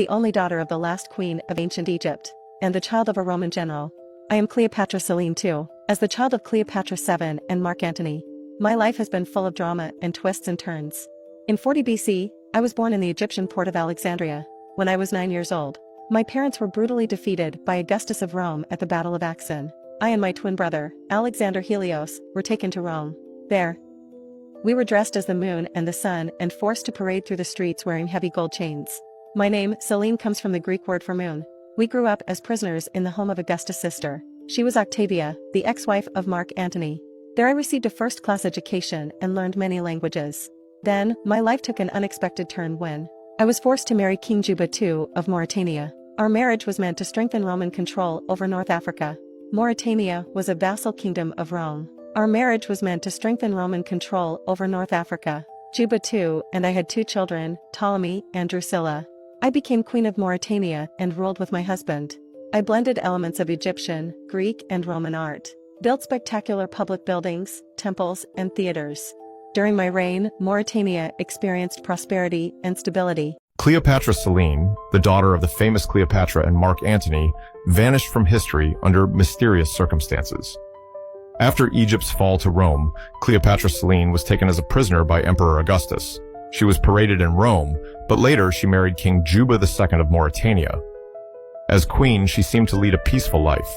the only daughter of the last queen of ancient Egypt, and the child of a Roman general. I am Cleopatra Selene too, as the child of Cleopatra VII and Mark Antony. My life has been full of drama and twists and turns. In 40 BC, I was born in the Egyptian port of Alexandria. When I was 9 years old, my parents were brutally defeated by Augustus of Rome at the Battle of Axen. I and my twin brother, Alexander Helios, were taken to Rome. There, we were dressed as the moon and the sun and forced to parade through the streets wearing heavy gold chains. My name, Selene, comes from the Greek word for moon. We grew up as prisoners in the home of Augustus' sister. She was Octavia, the ex-wife of Mark Antony. There I received a first-class education and learned many languages. Then, my life took an unexpected turn when I was forced to marry King Juba II of Mauritania. Our marriage was meant to strengthen Roman control over North Africa. Mauritania was a vassal kingdom of Rome. Our marriage was meant to strengthen Roman control over North Africa. Juba II and I had 2 children, Ptolemy and Drusilla. I became queen of Mauritania and ruled with my husband. I blended elements of Egyptian, Greek and Roman art, built spectacular public buildings, temples and theaters. During my reign, Mauritania experienced prosperity and stability. Cleopatra Selene, the daughter of the famous Cleopatra and Mark Antony, vanished from history under mysterious circumstances. After Egypt's fall to Rome, Cleopatra Selene was taken as a prisoner by Emperor Augustus. She was paraded in Rome, but later she married King Juba II of Mauritania. As queen, she seemed to lead a peaceful life,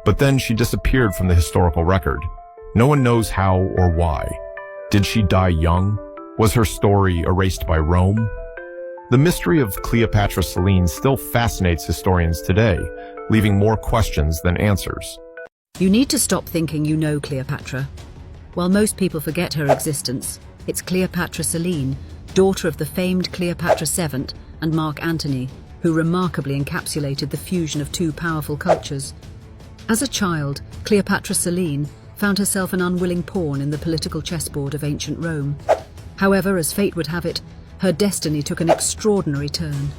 but then she disappeared from the historical record. No one knows how or why. Did she die young? Was her story erased by Rome? The mystery of Cleopatra Selene still fascinates historians today, leaving more questions than answers. You need to stop thinking you know Cleopatra. While most people forget her existence, it's Cleopatra Selene, daughter of the famed Cleopatra VII and Mark Antony, who remarkably encapsulated the fusion of 2 powerful cultures. As a child, Cleopatra Selene found herself an unwilling pawn in the political chessboard of ancient Rome. However, as fate would have it, her destiny took an extraordinary turn.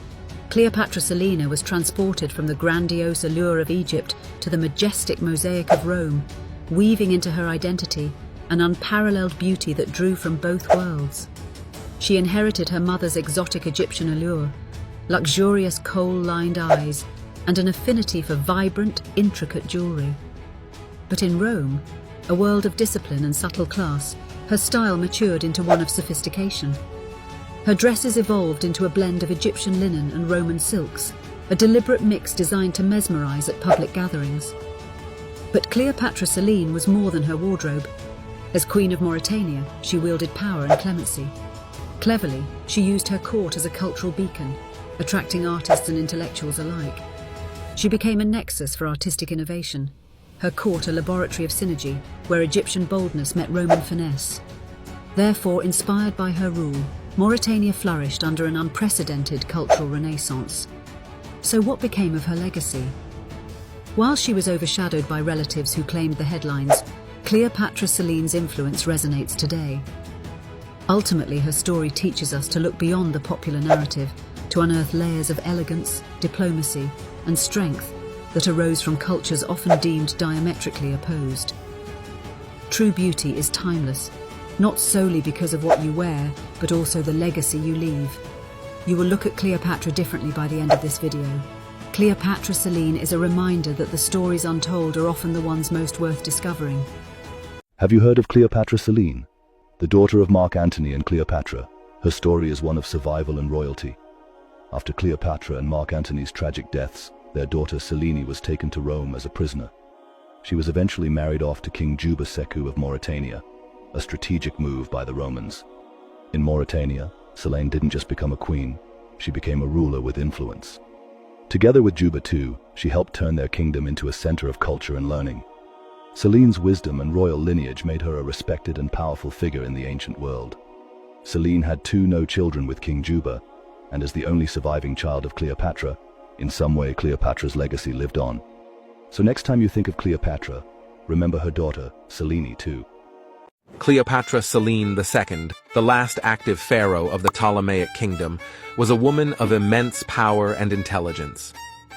Cleopatra Selene was transported from the grandiose allure of Egypt to the majestic mosaic of Rome, weaving into her identity an unparalleled beauty that drew from both worlds. She inherited her mother's exotic Egyptian allure, luxurious kohl-lined eyes, and an affinity for vibrant, intricate jewelry. But in Rome, a world of discipline and subtle class, her style matured into one of sophistication. Her dresses evolved into a blend of Egyptian linen and Roman silks, a deliberate mix designed to mesmerize at public gatherings. But Cleopatra Selene was more than her wardrobe. As Queen of Mauritania, she wielded power and clemency. Cleverly, she used her court as a cultural beacon, attracting artists and intellectuals alike. She became a nexus for artistic innovation, her court a laboratory of synergy, where Egyptian boldness met Roman finesse. Therefore, inspired by her rule, Mauritania flourished under an unprecedented cultural renaissance. So what became of her legacy? While she was overshadowed by relatives who claimed the headlines, Cleopatra Selene's influence resonates today. Ultimately, her story teaches us to look beyond the popular narrative, to unearth layers of elegance, diplomacy, and strength that arose from cultures often deemed diametrically opposed. True beauty is timeless, not solely because of what you wear, but also the legacy you leave. You will look at Cleopatra differently by the end of this video. Cleopatra Selene is a reminder that the stories untold are often the ones most worth discovering. Have you heard of Cleopatra Selene? The daughter of Mark Antony and Cleopatra, her story is one of survival and royalty. After Cleopatra and Mark Antony's tragic deaths, their daughter Selene was taken to Rome as a prisoner. She was eventually married off to King Juba II of Mauritania, a strategic move by the Romans. In Mauritania, Selene didn't just become a queen, she became a ruler with influence. Together with Juba II, she helped turn their kingdom into a center of culture and learning. Selene's wisdom and royal lineage made her a respected and powerful figure in the ancient world. Selene had 2 children with King Juba, and as the only surviving child of Cleopatra, in some way Cleopatra's legacy lived on. So next time you think of Cleopatra, remember her daughter, Selene too. Cleopatra Selene II, the last active pharaoh of the Ptolemaic kingdom, was a woman of immense power and intelligence.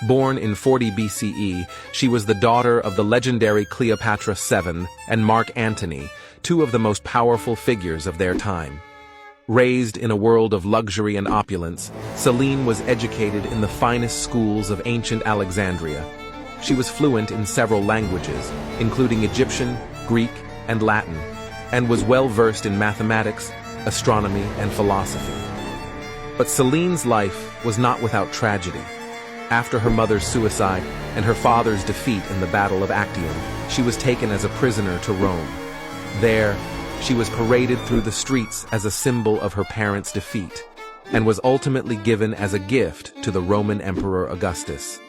Born in 40 BCE, she was the daughter of the legendary Cleopatra VII and Mark Antony, 2 of the most powerful figures of their time. Raised in a world of luxury and opulence, Selene was educated in the finest schools of ancient Alexandria. She was fluent in several languages, including Egyptian, Greek, and Latin, and was well versed in mathematics, astronomy, and philosophy. But Selene's life was not without tragedy. After her mother's suicide and her father's defeat in the Battle of Actium, she was taken as a prisoner to Rome. There, she was paraded through the streets as a symbol of her parents' defeat, and was ultimately given as a gift to the Roman Emperor Augustus.